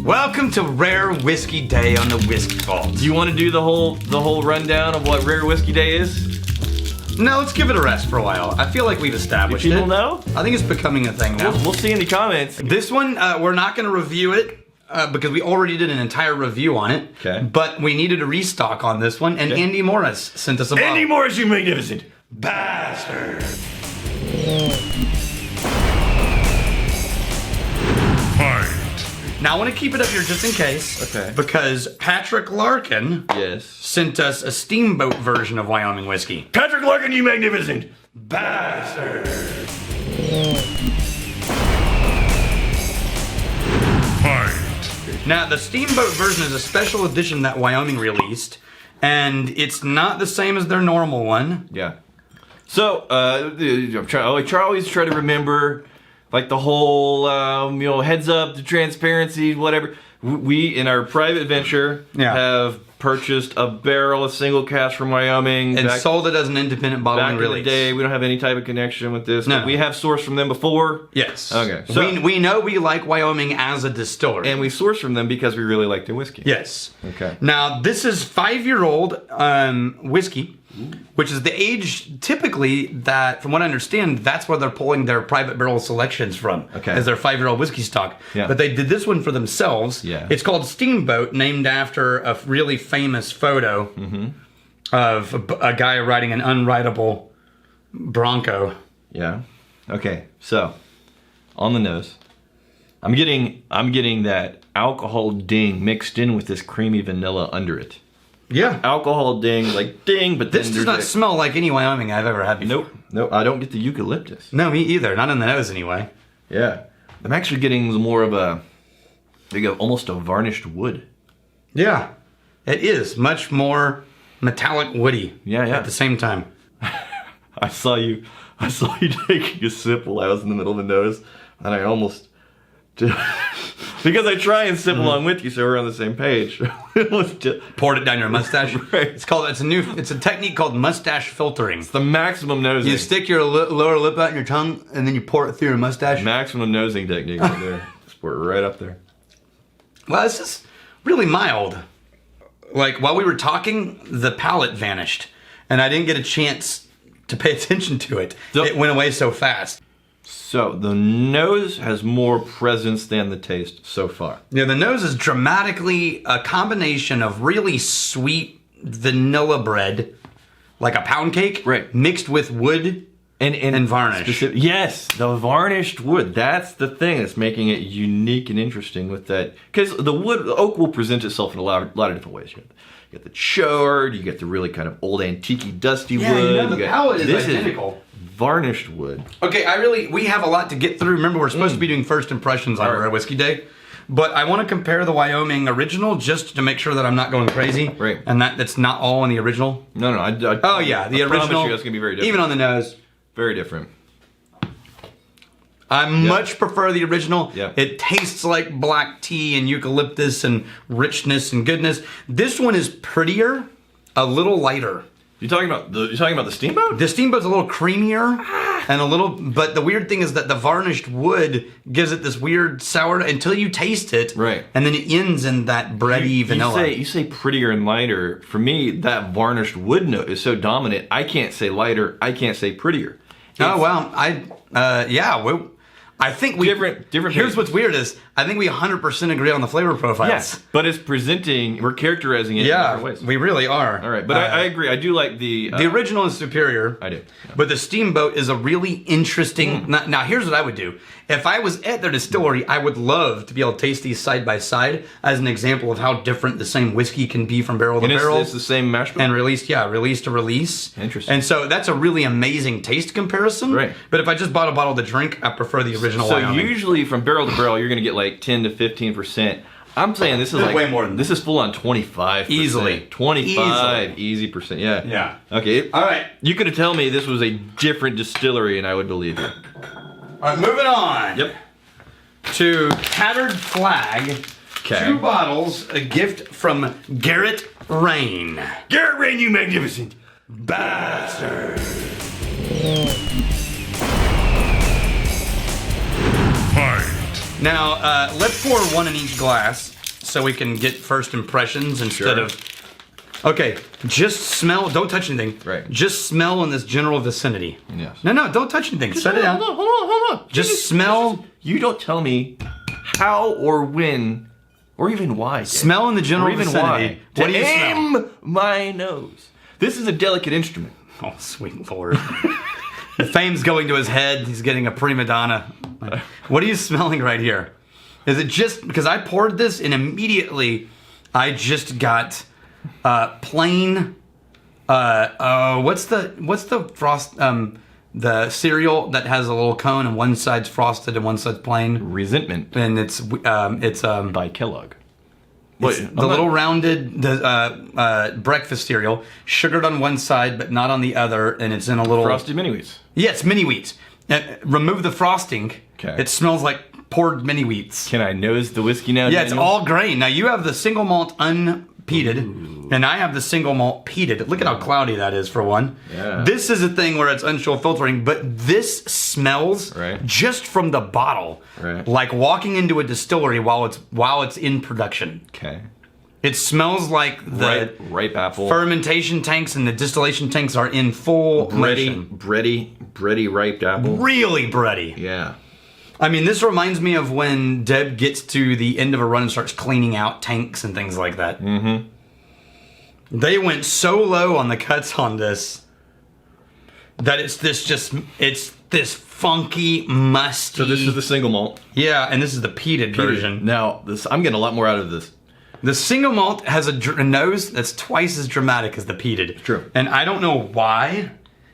Welcome to Rare Whiskey Day on the Whiskey Vault. Do you want to do the whole rundown of what Rare Whiskey Day is? No, let's give it a rest for a while. I feel like we've established it. People know? I think it's becoming a thing now. We'll see in the comments. This one, we're not going to review it because we already did an entire review on it. Okay. But we needed a restock on this one, and Andy Morris sent us a bottle. Andy Morris, you magnificent Bastard. Now I want to keep it up here just in case. Okay. Because Patrick Larkin sent us a Steamboat version of Wyoming whiskey. Patrick Larkin, you magnificent Bastard. Now the Steamboat version is a special edition that Wyoming released, and it's not the same as their normal one. Yeah. So, I always try to remember, like, the whole, heads up, the transparency, whatever. We, in our private venture, have purchased a barrel of single cask from Wyoming. And sold it as an independent bottling release. Back in the day, we don't have any type of connection with this. No. We have sourced from them before. Yes. Okay. So we know we like Wyoming as a distillery. And we source from them because we really like their whiskey. Yes. Okay. Now, this is 5-year-old whiskey, which is the age typically that, from what I understand, that's where they're pulling their private barrel selections from. Okay. As their 5-year-old whiskey stock. Yeah. But they did this one for themselves. Yeah. It's called Steamboat, named after a really famous photo of a guy riding an unrideable Bronco. Yeah. Okay. So, on the nose, I'm getting that alcohol ding mixed in with this creamy vanilla under it. Yeah. Alcohol ding, like ding, but then This does not smell like any Wyoming I've ever had before. Nope. I don't get the eucalyptus. No, me either. Not in the nose anyway. Yeah. I'm actually getting more of almost a varnished wood. Yeah. It is much more metallic woody. Yeah. At the same time. I saw you taking a sip while I was in the middle of the nose, and I almost did. Because I try and sip along with you, so we're on the same page. It was just poured it down your mustache. Right. It's a technique called mustache filtering. It's the maximum nosing. You stick your lower lip out in your tongue, and then you pour it through your mustache. Maximum nosing technique right there. Just pour it right up there. Well, it's just really mild. Like, while we were talking, the palate vanished, and I didn't get a chance to pay attention to it. It went away so fast. So, the nose has more presence than the taste so far. Yeah, the nose is dramatically a combination of really sweet vanilla bread, like a pound cake, right, mixed with wood and varnish. Yes, the varnished wood. That's the thing that's making it unique and interesting with that. Because the oak will present itself in a lot of different ways. You get the charred, you get the really kind of old antique dusty wood. The palate is identical. Varnished wood. Okay, we have a lot to get through. Remember, we're supposed to be doing first impressions on Rare Whiskey Day. But I want to compare the Wyoming original just to make sure that I'm not going crazy. Right. And that's not all in the original. No. Oh, yeah, the original. I promise you that's going to be very different. Even on the nose. Very different. I much prefer the original. Yeah. It tastes like black tea and eucalyptus and richness and goodness. This one is prettier, a little lighter. You're talking about the Steamboat? The Steamboat's a little creamier and but the weird thing is that the varnished wood gives it this weird sour until you taste it. Right. And then it ends in that bready vanilla. You say prettier and lighter. For me, that varnished wood note is so dominant, I can't say lighter, I can't say prettier. Oh, well, I think we... Different Here's what's weird is, I think we 100% agree on the flavor profiles. Yes, but it's we're characterizing it in different ways. We really are. All right, but I agree. I do like the original is superior. I do. Yeah. But the Steamboat is a really interesting... Now, here's what I would do. If I was at their distillery, I would love to be able to taste these side by side as an example of how different the same whiskey can be from barrel to barrel. It's the same mash bill? And release to release. Interesting. And so that's a really amazing taste comparison. Right. But if I just bought a bottle to drink, I prefer the original Wyoming. So usually from barrel to barrel, you're going to get like 10 to 15%. I'm saying this is like way more than this is full on 25%. Easily. 25 easy percent. Yeah. Yeah. Okay. All right. You could have told me this was a different distillery and I would believe you. All right, moving on. Yep. To Tattered Flag. Okay. 2 bottles, a gift from Garrett Rain. Garrett Rain, you magnificent bastard. Now, let's pour one in each glass. so we can get first impressions instead of... Okay, just smell. Don't touch anything. Right. Just smell in this general vicinity. Yes. No, don't touch anything. Set it down. Hold on. Just smell. You don't tell me how or when or even why. Smell in the general vicinity. What do you smell? My nose. This is a delicate instrument. Oh, sweet Lord. The fame's going to his head. He's getting a prima donna. What are you smelling right here? Is it just because I poured this and immediately I just got plain what's the frost the cereal that has a little cone and one side's frosted and one side's plain? Resentment. And it's by Kellogg. It's the little rounded breakfast cereal, sugared on one side but not on the other, and it's in a little Frosted Mini Wheats. Yes, mini wheats. Remove the frosting. Okay. It smells like poured mini wheats. Can I nose the whiskey now? Yeah, Daniel? it's all grain. Now you have the single malt unpeated, and I have the single malt peated. Look at how cloudy that is for one. Yeah. This is a thing where it's unsure filtering, but this smells just from the bottle like walking into a distillery while it's in production. Okay. It smells like the ripe apple fermentation tanks and the distillation tanks are in full motion. bready ripe apple. Really bready. Yeah. I mean, this reminds me of when Deb gets to the end of a run and starts cleaning out tanks and things like that. Mm-hmm. They went so low on the cuts on this that it's this funky, musty. So this is the single malt. Yeah, and this is the peated version. Now, I'm getting a lot more out of this. The single malt has a nose that's twice as dramatic as the peated. True. And I don't know why,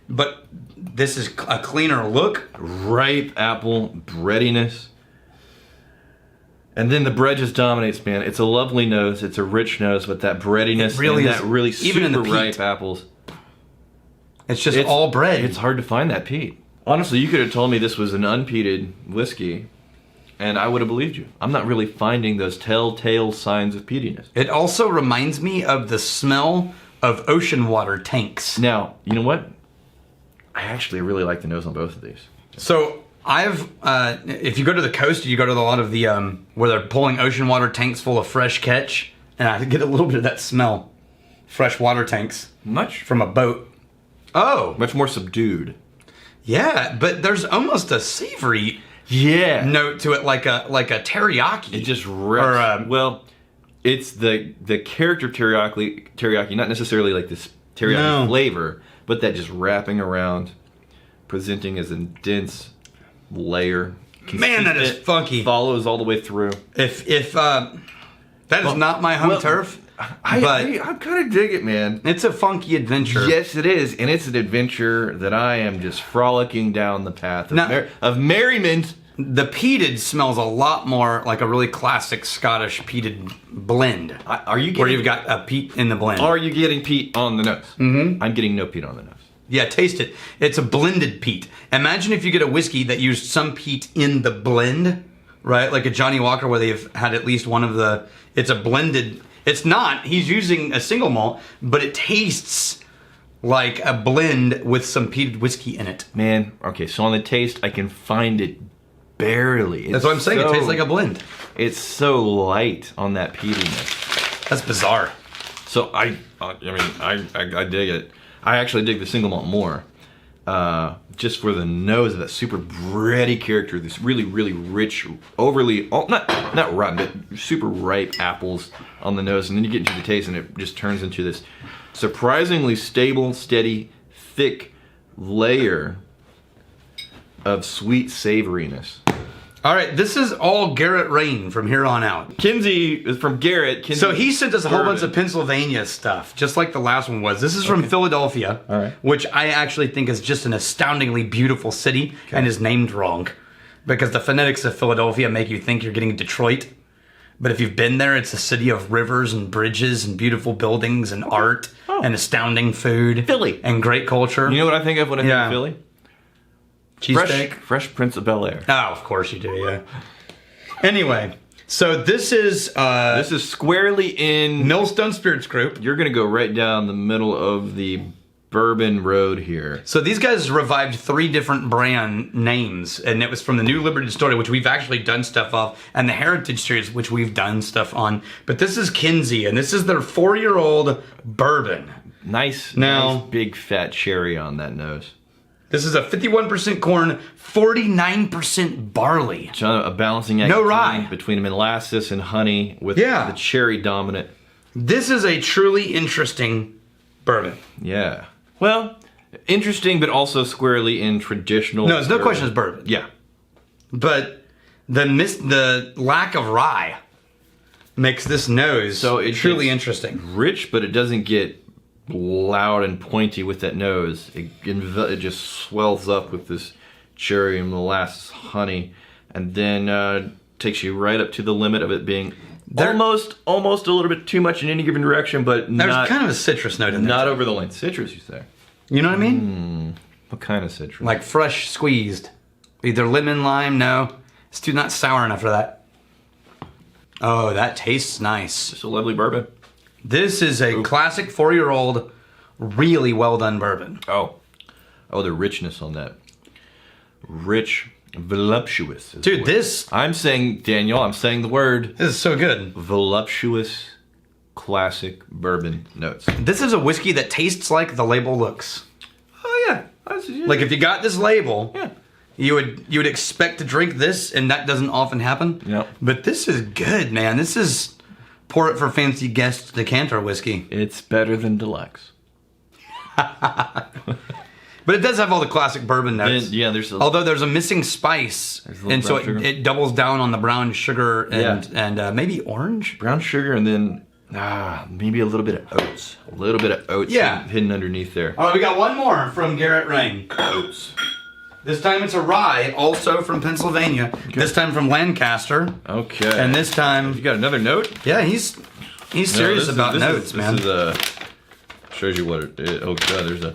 but this is a cleaner look. Ripe apple breadiness. And then the bread just dominates, man. It's a lovely nose. It's a rich nose, but that breadiness really and that really even in the super ripe apples. It's just all bread. It's hard to find that peat. Honestly, you could have told me this was an unpeated whiskey, and I would have believed you. I'm not really finding those telltale signs of peatiness. It also reminds me of the smell of ocean water tanks. Now, you know what? I actually really like the nose on both of these. So I've, if you go to the coast, you go to a lot of the, where they're pulling ocean water tanks full of fresh catch, and I get a little bit of that smell. Fresh water tanks. Much from a boat. Oh. Much more subdued. Yeah, but there's almost a savory note to it, like a teriyaki. It just rips. Well, it's the character teriyaki, not necessarily like this teriyaki flavor, but that just wrapping around, presenting as a dense layer. Man, that is funky. Follows all the way through. If that is not my home turf. I kind of dig it, man. It's a funky adventure. Yes, it is, and it's an adventure that I am just frolicking down the path of merriment. The peated smells a lot more like a really classic Scottish peated blend. Are you getting, where you've got a peat in the blend? Are you getting peat on the nose? Mm-hmm. I'm getting no peat on the nose. Yeah, taste it. It's a blended peat. Imagine if you get a whiskey that used some peat in the blend, right? Like a Johnny Walker where they've had at least one of the... It's a blended... It's not. He's using a single malt, but it tastes like a blend with some peated whiskey in it. Man, okay, so on the taste, I can find it barely. That's what I'm saying. It tastes like a blend. It's so light on that peatiness. That's bizarre. So I dig it. I actually dig the single malt more. Just for the nose of that super bready character, this really, really rich, overly, not rotten, but super ripe apples on the nose, and then you get into the taste, and it just turns into this surprisingly stable, steady, thick layer of sweet savoriness. All right, this is all Garrett Rain from here on out. Kinsey is from Garrett. Kinsey so he sent us a whole bunch of Pennsylvania stuff, just like the last one was. This is from Philadelphia, which I actually think is just an astoundingly beautiful city and is named wrong. Because the phonetics of Philadelphia make you think you're getting Detroit. But if you've been there, it's a city of rivers and bridges and beautiful buildings and art and astounding food. Philly. And great culture. You know what I think of when I think of Philly? Cheesesteak? Fresh Prince of Bel-Air. Oh, of course you do, yeah. Anyway, so this is squarely in Millstone Spirits Group. You're going to go right down the middle of the bourbon road here. So these guys revived 3 different brand names, and it was from the New Liberty Distillery, which we've actually done stuff off, and the Heritage Series, which we've done stuff on. But this is Kinsey, and this is their 4-year-old bourbon. Nice big fat cherry on that nose. This is a 51% corn, 49% barley. So a balancing act No rye. between molasses and honey with the cherry dominant. This is a truly interesting bourbon. Yeah. Well, interesting, but also squarely in traditional. No, there's no question it's bourbon. Yeah. But the lack of rye makes this nose truly interesting. Rich, but it doesn't get loud and pointy with that nose. It just swells up with this cherry and molasses honey, and then takes you right up to the limit of it being almost a little bit too much in any given direction, but there's kind of a citrus note in there. Not over the line. Citrus, you say? You know what I mean? What kind of citrus? Like fresh squeezed. Either lemon, lime, no. It's too not sour enough for that. Oh, that tastes nice. It's a lovely bourbon. This is a classic 4-year-old, really well done bourbon. Oh, the richness on that. Rich, voluptuous. Dude, I'm saying the word. This is so good. Voluptuous, classic bourbon notes. This is a whiskey that tastes like the label looks. Oh yeah. Like if you got this label, you would expect to drink this, and that doesn't often happen. Yep. But this is good, man. This is pour it for fancy guest decanter whiskey. It's better than deluxe. But it does have all the classic bourbon notes. Although there's a missing spice, and so it doubles down on the brown sugar and maybe orange. Brown sugar, and then maybe a little bit of oats. A little bit of oats hidden underneath there. All right, we got one more from Garrett Rain. Oats. This time it's a rye, also from Pennsylvania. Okay. This time from Lancaster. Okay. And this time... You got another note? Yeah, he's serious about notes, man. This is shows you what it is. Oh, God, there's a...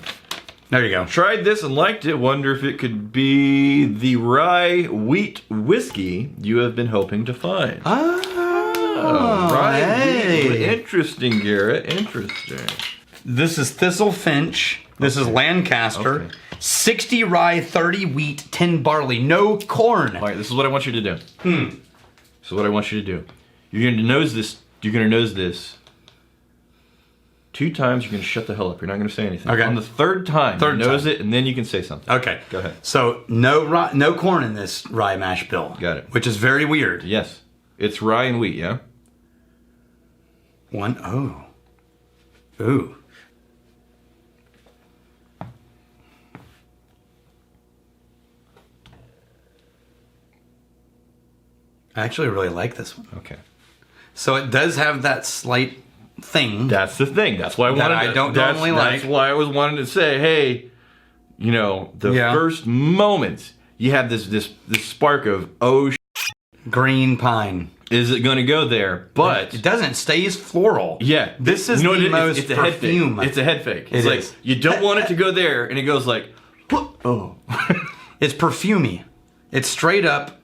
There you go. Tried this and liked it. Wonder if it could be the rye wheat whiskey you have been hoping to find. Rye wheat. Interesting, Garrett. Interesting. This is Thistle Finch. This is Lancaster. Okay. 60 rye, 30 wheat, 10 barley. No corn. All right, this is what I want you to do. This is what I want you to do. You're going to nose this. You're going to nose this 2 times. You're going to shut the hell up. You're not going to say anything. Okay. On the 3rd time, nose it, and then you can say something. Okay. Go ahead. So no corn in this rye mash bill. Got it. Which is very weird. Yes. It's rye and wheat, yeah? Ooh. I actually really like this one. Okay. So it does have that slight thing. That's the thing. That's why I wanted I don't normally like. That's why I was wanting to say, hey, the first moment you have this spark of green pine. Is it going to go there? But it doesn't. Stays floral. Yeah. This is the most it's a perfume. Head fake. It's a head fake. It's like you don't want it to go there, and it goes like, oh. It's perfumey. It's straight up.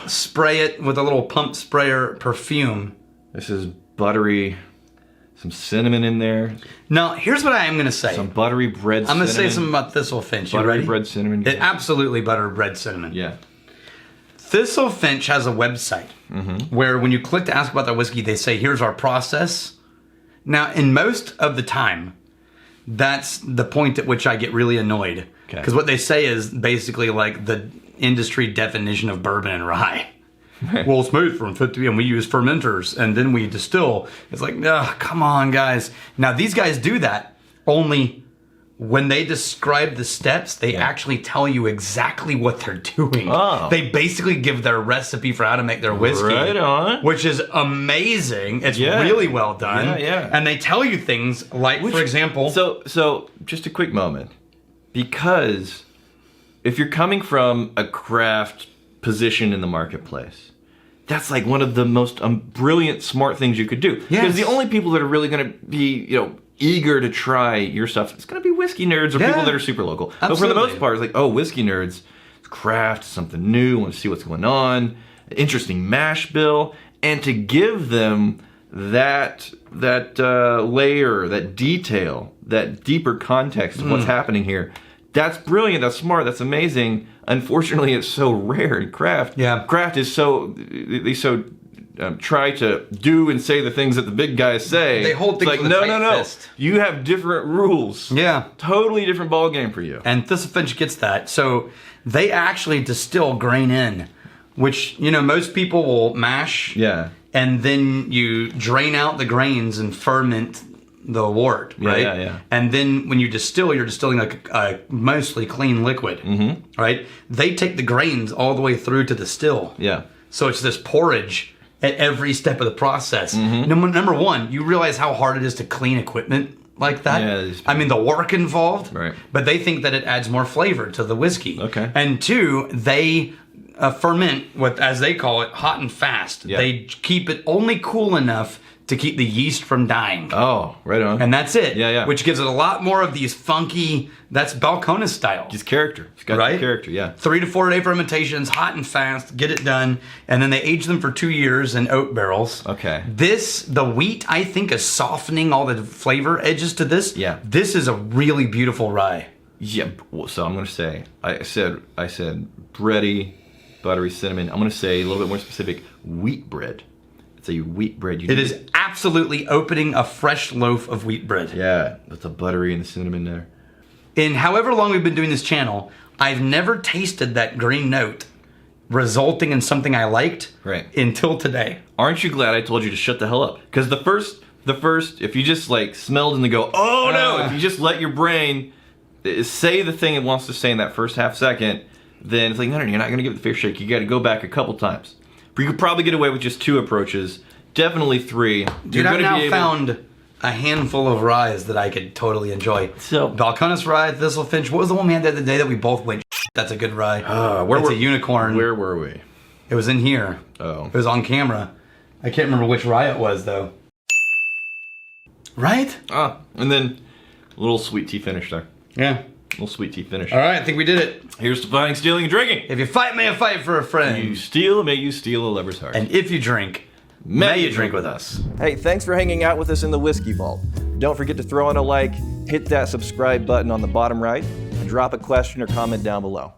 Spray it with a little pump sprayer perfume. This is buttery. Some cinnamon in there. Now, here's what I am going to say. Some buttery bread cinnamon. I'm going to say something about Thistle Finch. Buttery you ready? bread cinnamon. It absolutely buttered bread cinnamon. Yeah. Thistle Finch has a website where when you click to ask about their whiskey, they say, here's our process. Now, in most of the time, that's the point at which I get really annoyed. Because what they say is basically like the industry definition of bourbon and rye. Well, it's made from 50, and we use fermenters, and then we distill. It's like, come on, guys. Now, these guys do that, only when they describe the steps, they actually tell you exactly what they're doing. Oh. They basically give their recipe for how to make their whiskey. Right on. Which is amazing. It's really well done. Yeah. And they tell you things like, for example... So, just a quick moment. Because if you're coming from a craft position in the marketplace, that's like one of the most brilliant, smart things you could do. Because the only people that are really going to be, eager to try your stuff, it's going to be whiskey nerds or people that are super local. Absolutely. But for the most part, it's like, whiskey nerds, it's craft, something new, want to see what's going on, interesting mash bill, and to give them that layer, that detail, that deeper context of what's happening here. That's brilliant. That's smart. That's amazing. Unfortunately, it's so rare in craft. Yeah. Craft is they try to do and say the things that the big guys say. They hold things it's like, with a no, tight fist. You have different rules. Yeah. Totally different ball game for you. And Thistle Finch gets that. So they actually distill grain in, which, most people will mash. Yeah. And then you drain out the grains and ferment the wort, right? Yeah. And then when you distill, you're distilling a mostly clean liquid, right? They take the grains all the way through to the still. Yeah. So it's this porridge at every step of the process. Number one, you realize how hard it is to clean equipment like that. Yeah, I mean, the work involved. Right. But they think that it adds more flavor to the whiskey. Okay. And two, they ferment with, as they call it, hot and fast. Yeah. They keep it only cool enough to keep the yeast from dying. Oh, right on. And that's it. Yeah. Which gives it a lot more of these funky, that's Balcones style. His character. He's got Right? character, yeah. 3 to 4 day fermentations, hot and fast, get it done. And then they age them for 2 years in oak barrels. Okay. The wheat, I think, is softening all the flavor edges to this. Yeah. This is a really beautiful rye. Yeah, so I'm going to say, I said bready, buttery, cinnamon. I'm going to say a little bit more specific, wheat bread. It's a wheat bread. It is absolutely opening a fresh loaf of wheat bread. Yeah, with the buttery and the cinnamon there. In however long we've been doing this channel, I've never tasted that green note resulting in something I liked until today. Aren't you glad I told you to shut the hell up? Because the first, if you just like smelled and then go, oh no, if you just let your brain say the thing it wants to say in that first half second, then it's like, no, you're not going to give it the fair shake. You got to go back a couple times. But you could probably get away with just 2 approaches. Definitely 3. Dude, I've now found a handful of ryes that I could totally enjoy. So, Balcones rye, Thistle Finch. What was the one we had the other day that we both went, that's a good rye? It's a unicorn. Where were we? It was in here. Oh. It was on camera. I can't remember which rye it was, though. Right? And then a little sweet tea finish there. Yeah. Little sweet tea finish. All right, I think we did it. Here's to fighting, stealing, and drinking. If you fight, may you fight for a friend. You steal, may you steal a lover's heart. And if you drink, may you drink with us. Hey, thanks for hanging out with us in the Whiskey Vault. Don't forget to throw in a like, hit that subscribe button on the bottom right, and drop a question or comment down below.